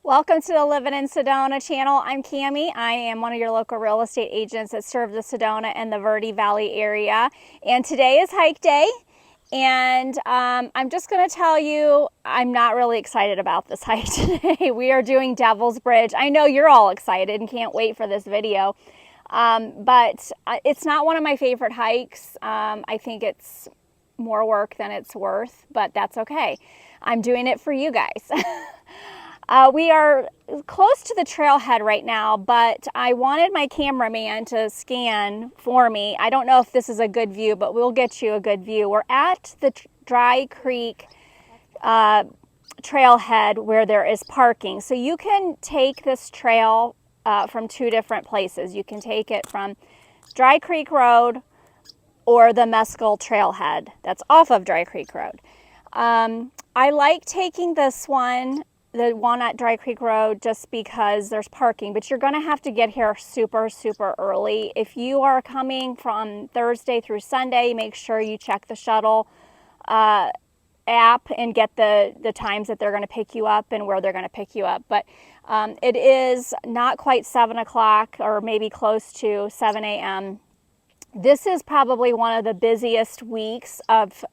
Welcome to the Livin in Sedona channel. I'm Cami. I am one of your local real estate agents that serve the Sedona and the Verde Valley area. And today is hike day. And I'm just going to tell you, I'm not really excited about this hike today. We are doing Devil's Bridge. I know you're all excited and can't wait for this video. But it's not one of my favorite hikes. I think it's more work than it's worth, but that's okay. I'm doing it for you guys. We are close to the trailhead right now, but I wanted my cameraman to scan for me. I don't know if this is a good view, but we'll get you a good view. We're at the Dry Creek trailhead where there is parking. So you can take this trail from two different places. You can take it from Dry Creek Road or the Mescal trailhead that's off of Dry Creek Road. I like taking this one, the one at Dry Creek Road, just because there's parking, but you're going to have to get here super early. If you are coming from Thursday through Sunday, make sure you check the shuttle app and get the times that they're going to pick you up and where they're going to pick you up. But it is not quite 7 o'clock, or maybe close to 7 a.m. This is probably one of the busiest weeks of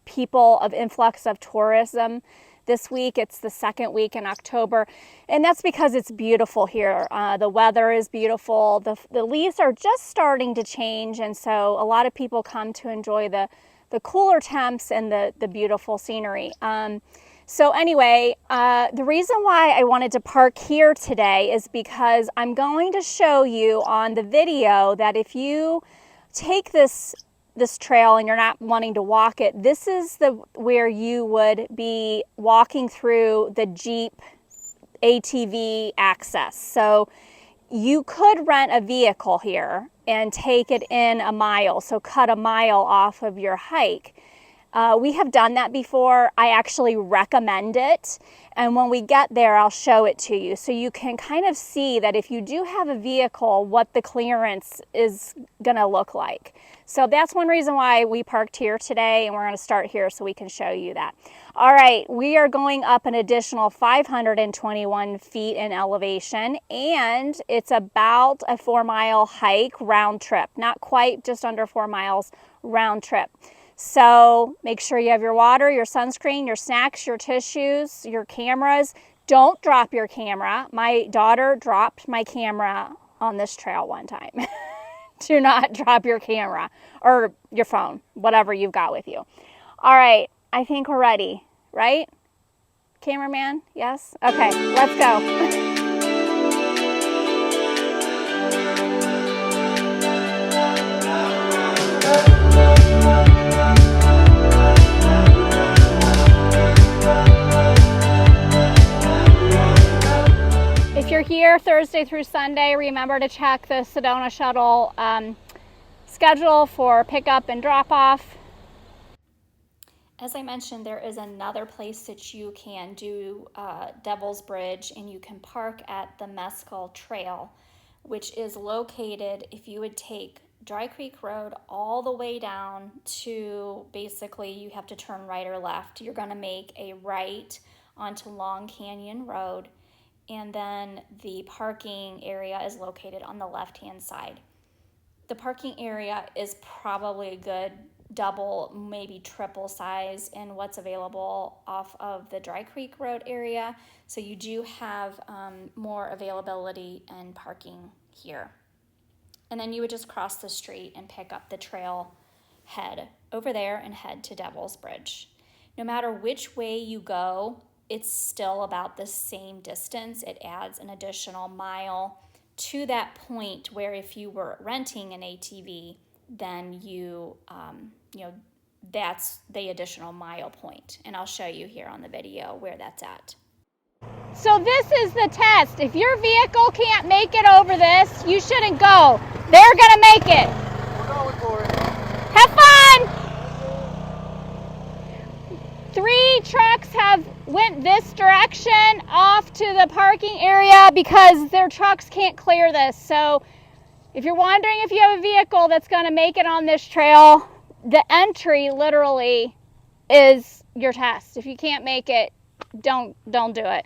people, of influx of tourism. This week, it's the second week in October, and that's because it's beautiful here. The weather is beautiful. The leaves are just starting to change, and so a lot of people come to enjoy the cooler temps and the beautiful scenery. So anyway, the reason why I wanted to park here today is because I'm going to show you on the video that if you take this trail and you're not wanting to walk it, this is where you would be walking through the Jeep ATV access. So you could rent a vehicle here and take it in a mile, so cut a mile off of your hike. We have done that before. I actually recommend it, and when we get there, I'll show it to you so you can kind of see that if you do have a vehicle, what the clearance is going to look like. So that's one reason why we parked here today, and we're going to start here so we can show you that. All right, we are going up an additional 521 feet in elevation, and it's about a 4-mile hike round trip. Not quite, just under 4 miles round trip. So make sure you have your water, your sunscreen, your snacks, your tissues, your cameras. Don't drop your camera. My daughter dropped my camera on this trail one time. Do not drop your camera or your phone, whatever you've got with you. All right, I think we're ready, right? Cameraman, yes? Okay, let's go. If you're here Thursday through Sunday, remember to check the Sedona Shuttle schedule for pickup and drop-off. As I mentioned, there is another place that you can do Devil's Bridge, and you can park at the Mescal Trail, which is located, if you would take Dry Creek Road all the way down to, basically you have to turn right or left. You're going to make a right onto Long Canyon Road, and then the parking area is located on the left-hand side. The parking area is probably a good double, maybe triple size in what's available off of the Dry Creek Road area. So you do have more availability and parking here. And then you would just cross the street and pick up the trail, head over there and head to Devil's Bridge. No matter which way you go, it's still about the same distance. It adds an additional mile to that point where if you were renting an ATV, then that's the additional mile point. And I'll show you here on the video where that's at. So this is the test. If your vehicle can't make it over this, you shouldn't go. They're gonna make it. We're going for it. Have fun! 3 trucks have went this direction off to the parking area because their trucks can't clear this. So if you're wondering if you have a vehicle that's going to make it on this trail, the entry literally is your test. If you can't make it, don't do it.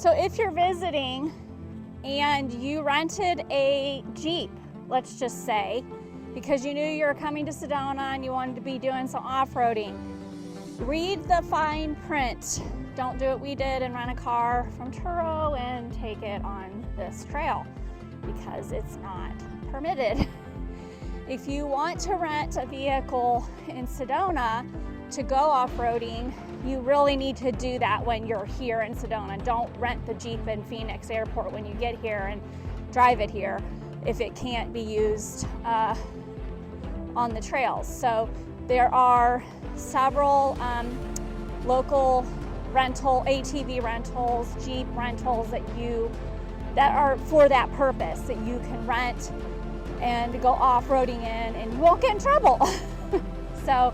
So if you're visiting and you rented a Jeep, let's just say, because you knew you were coming to Sedona and you wanted to be doing some off-roading, read the fine print. Don't do what we did and rent a car from Turo and take it on this trail, because it's not permitted. If you want to rent a vehicle in Sedona to go off-roading, you really need to do that when you're here in Sedona. Don't rent the Jeep in Phoenix Airport when you get here and drive it here if it can't be used on the trails. So there are several local rental, ATV rentals, Jeep rentals that are for that purpose, that you can rent and go off-roading in and you won't get in trouble. So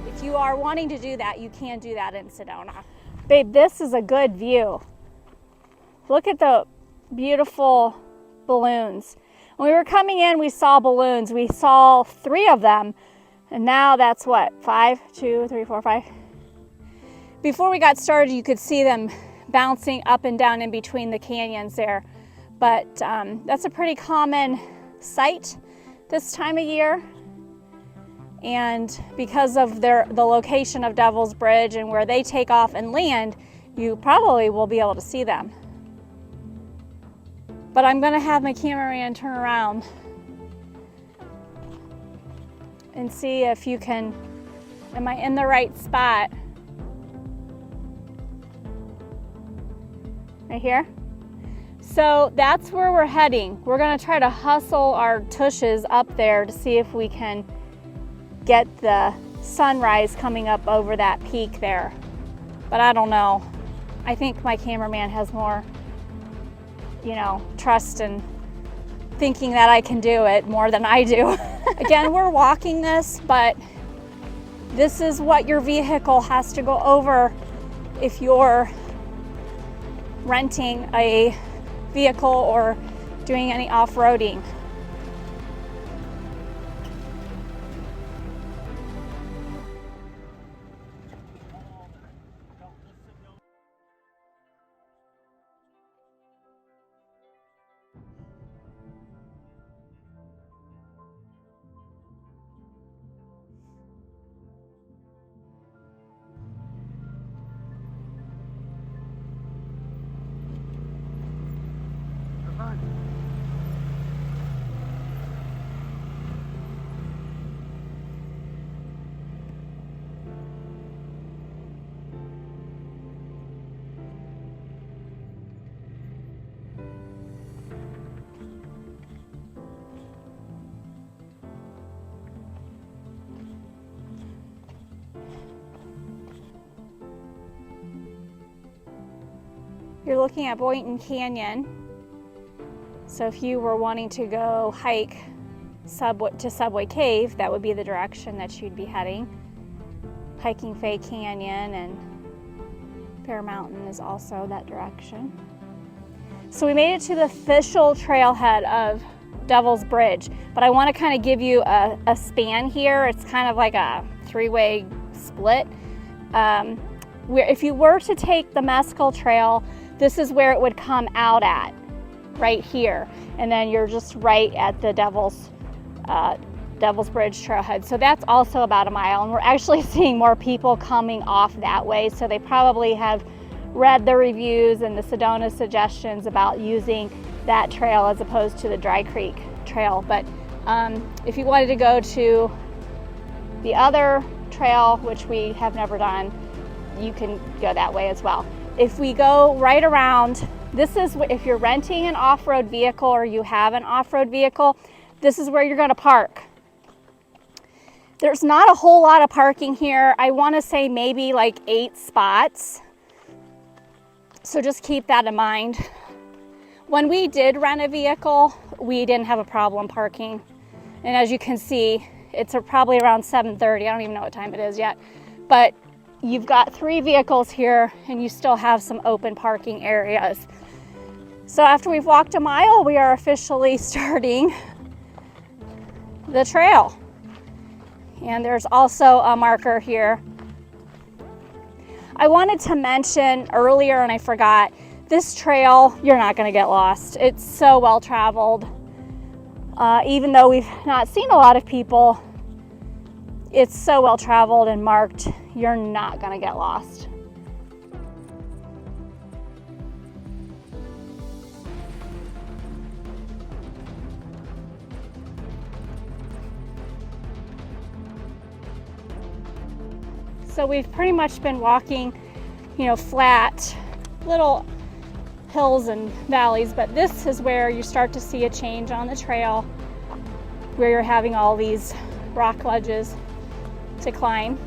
if you are wanting to do that, you can do that in Sedona. Babe, this is a good view. Look at the beautiful balloons. When we were coming in, we saw balloons. We saw 3 of them, and now that's what, 5, 2, 3, 4, 5. Before we got started, you could see them bouncing up and down in between the canyons there. But that's a pretty common sight this time of year. And because of the location of Devil's Bridge and where they take off and land, you probably will be able to see them. But I'm gonna have my cameraman turn around and see if you can, am I in the right spot? Right here? So that's where we're heading. We're gonna try to hustle our tushes up there to see if we can get the sunrise coming up over that peak there. But I don't know. I think my cameraman has more, trust in thinking that I can do it more than I do. Again, we're walking this, but this is what your vehicle has to go over if you're renting a vehicle or doing any off-roading. You're looking at Boynton Canyon. So if you were wanting to go hike to Subway Cave, that would be the direction that you'd be heading. Hiking Fay Canyon and Bear Mountain is also that direction. So we made it to the official trailhead of Devil's Bridge, but I want to kind of give you a span here. It's kind of like a 3-way split. Where if you were to take the Mescal Trail, this is where it would come out at, right here. And then you're just right at the Devil's Bridge trailhead. So that's also about a mile. And we're actually seeing more people coming off that way. So they probably have read the reviews and the Sedona suggestions about using that trail as opposed to the Dry Creek Trail. But if you wanted to go to the other trail, which we have never done, you can go that way as well. If we go right around, this is if you're renting an off-road vehicle or you have an off-road vehicle, this is where you're going to park. There's not a whole lot of parking here. I want to say maybe like 8 spots. So just keep that in mind. When we did rent a vehicle, we didn't have a problem parking. And as you can see, it's probably around 7:30. I don't even know what time it is yet. But you've got 3 vehicles here and you still have some open parking areas. So after we've walked a mile, we are officially starting the trail. And there's also a marker here. I wanted to mention earlier, and I forgot, this trail, you're not gonna get lost. It's so well traveled. Even though we've not seen a lot of people, it's so well traveled and marked, you're not gonna get lost. So we've pretty much been walking, you know, flat, little hills and valleys, but this is where you start to see a change on the trail, where you're having all these rock ledges to climb,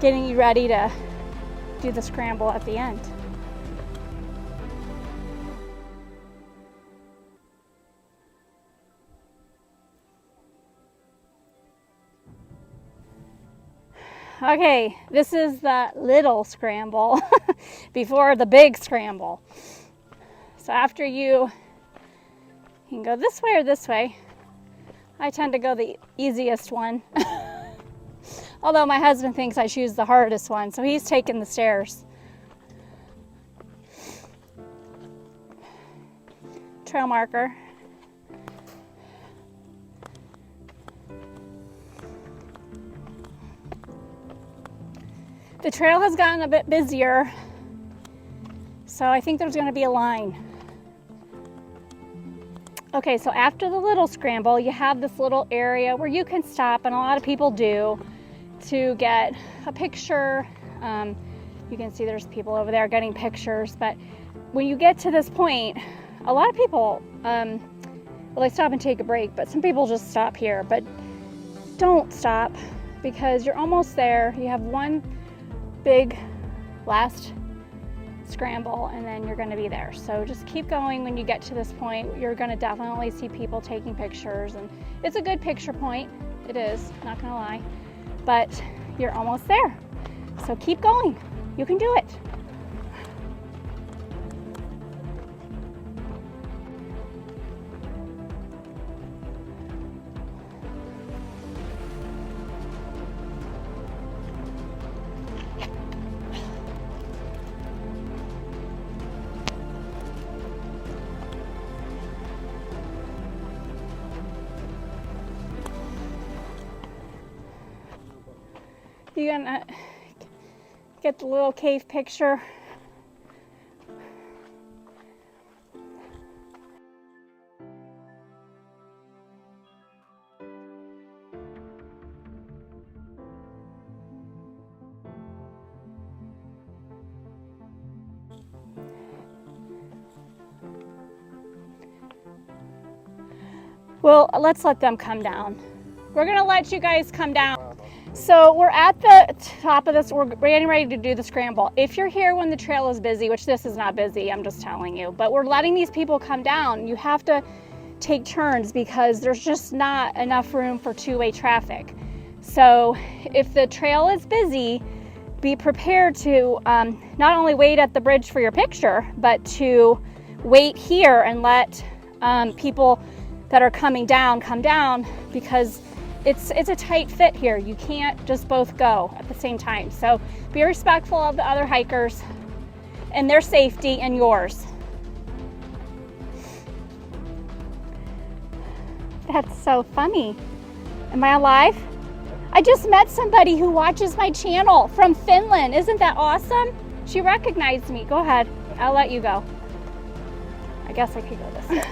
getting you ready to do the scramble at the end. Okay, this is the little scramble before the big scramble. So after you can go this way or this way. I tend to go the easiest one. Although my husband thinks I choose the hardest one, so he's taking the stairs. Trail marker. The trail has gotten a bit busier, so I think there's going to be a line. Okay, so after the little scramble, you have this little area where you can stop, and a lot of people do, to get a picture. You can see there's people over there getting pictures, but when you get to this point, a lot of people, well, they stop and take a break, but some people just stop here. But don't stop, because you're almost there. You have one big last scramble and then you're going to be there. So just keep going. When you get to this point, you're going to definitely see people taking pictures, and it's a good picture point. It is, not going to lie, but you're almost there. So keep going. You can do it. You gonna get the little cave picture? Well, let's let them come down. We're gonna let you guys come down. So we're at the top of this, we're getting ready to do the scramble. If you're here when the trail is busy, which this is not busy, I'm just telling you, but we're letting these people come down. You have to take turns because there's just not enough room for two-way traffic. So if the trail is busy, be prepared to not only wait at the bridge for your picture, but to wait here and let people that are coming down come down, because it's a tight fit here. You can't just both go at the same time. So be respectful of the other hikers and their safety and yours. That's so funny. Am I alive? I just met somebody who watches my channel from Finland. Isn't that awesome? She recognized me. Go ahead. I'll let you go. I guess I could go this way.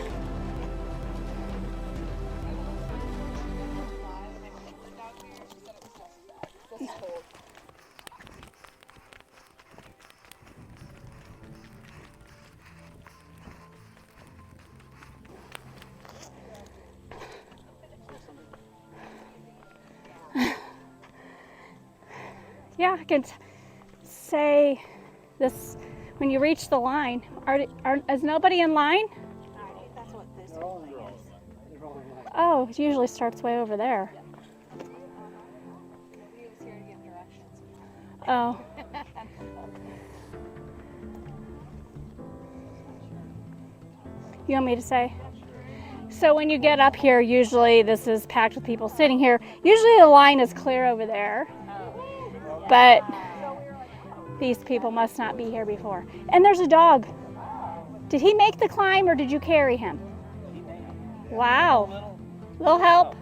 Yeah, I can say this when you reach the line. Is nobody in line? That's what this whole thing is. Oh, it usually starts way over there. Nobody was here to give directions. Oh. You want me to say? So when you get up here, usually this is packed with people sitting here. Usually the line is clear over there. But These people must not be here before. And there's a dog. Did he make the climb or did you carry him? Wow. Little help.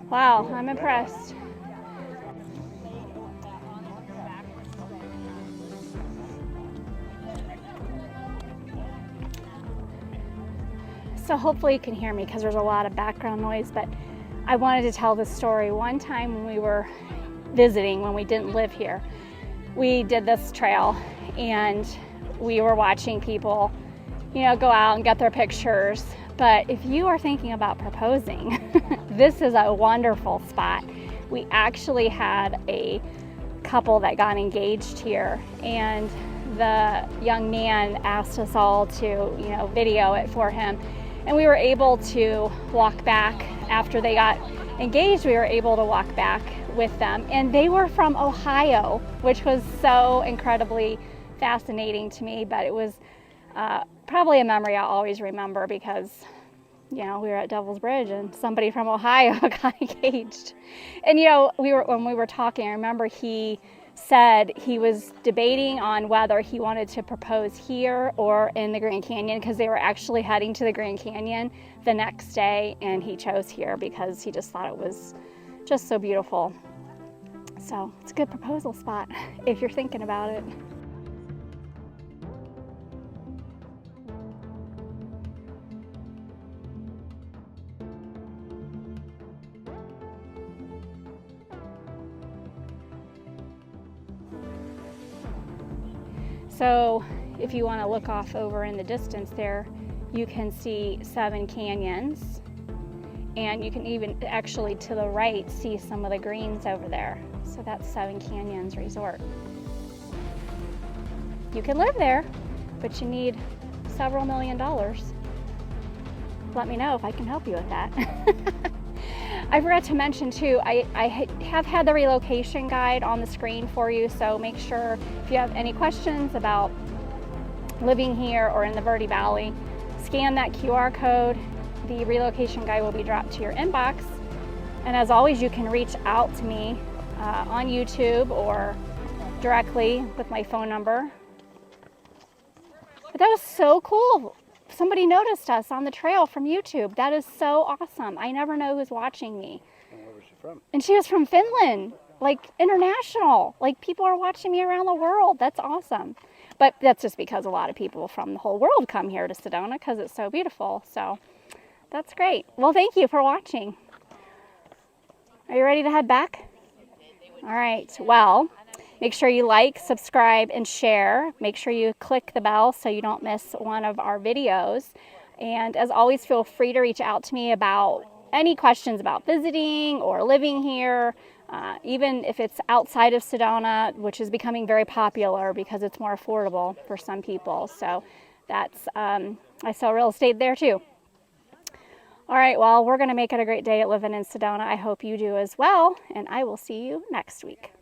Wow, I'm impressed. So hopefully you can hear me because there's a lot of background noise, but I wanted to tell this story. One time when we were visiting, when we didn't live here, we did this trail and we were watching people, you know, go out and get their pictures. But if you are thinking about proposing, this is a wonderful spot. We actually had a couple that got engaged here, and the young man asked us all to, you know, video it for him. And we were able to walk back after they got engaged. We were able to walk back with them, and they were from Ohio, which was so incredibly fascinating to me. But it was probably a memory I'll always remember because, you know, we were at Devil's Bridge and somebody from Ohio got engaged. And, you know, when we were talking, I remember he said he was debating on whether he wanted to propose here or in the Grand Canyon, because they were actually heading to the Grand Canyon the next day, and he chose here because he just thought it was just so beautiful. So it's a good proposal spot if you're thinking about it. So if you want to look off over in the distance there, you can see 7 canyons, and you can even actually to the right see some of the greens over there. So that's 7 Canyons Resort. You can live there, but you need several $1,000,000. Let me know if I can help you with that. I forgot to mention too, I have had the relocation guide on the screen for you, so make sure if you have any questions about living here or in the Verde Valley, scan that QR code. The relocation guide will be dropped to your inbox. And as always, you can reach out to me on YouTube or directly with my phone number. But that was so cool. Somebody noticed us on the trail from YouTube. That is so awesome. I never know who's watching me. Where was she from? And she was from Finland, like international. Like people are watching me around the world. That's awesome. But that's just because a lot of people from the whole world come here to Sedona because it's so beautiful. So that's great. Well, thank you for watching. Are you ready to head back? All right. Well, make sure you like, subscribe, and share. Make sure you click the bell so you don't miss one of our videos. And as always, feel free to reach out to me about any questions about visiting or living here, even if it's outside of Sedona, which is becoming very popular because it's more affordable for some people. So that's, I sell real estate there too. All right, well, we're going to make it a great day at Livin in Sedona. I hope you do as well, and I will see you next week.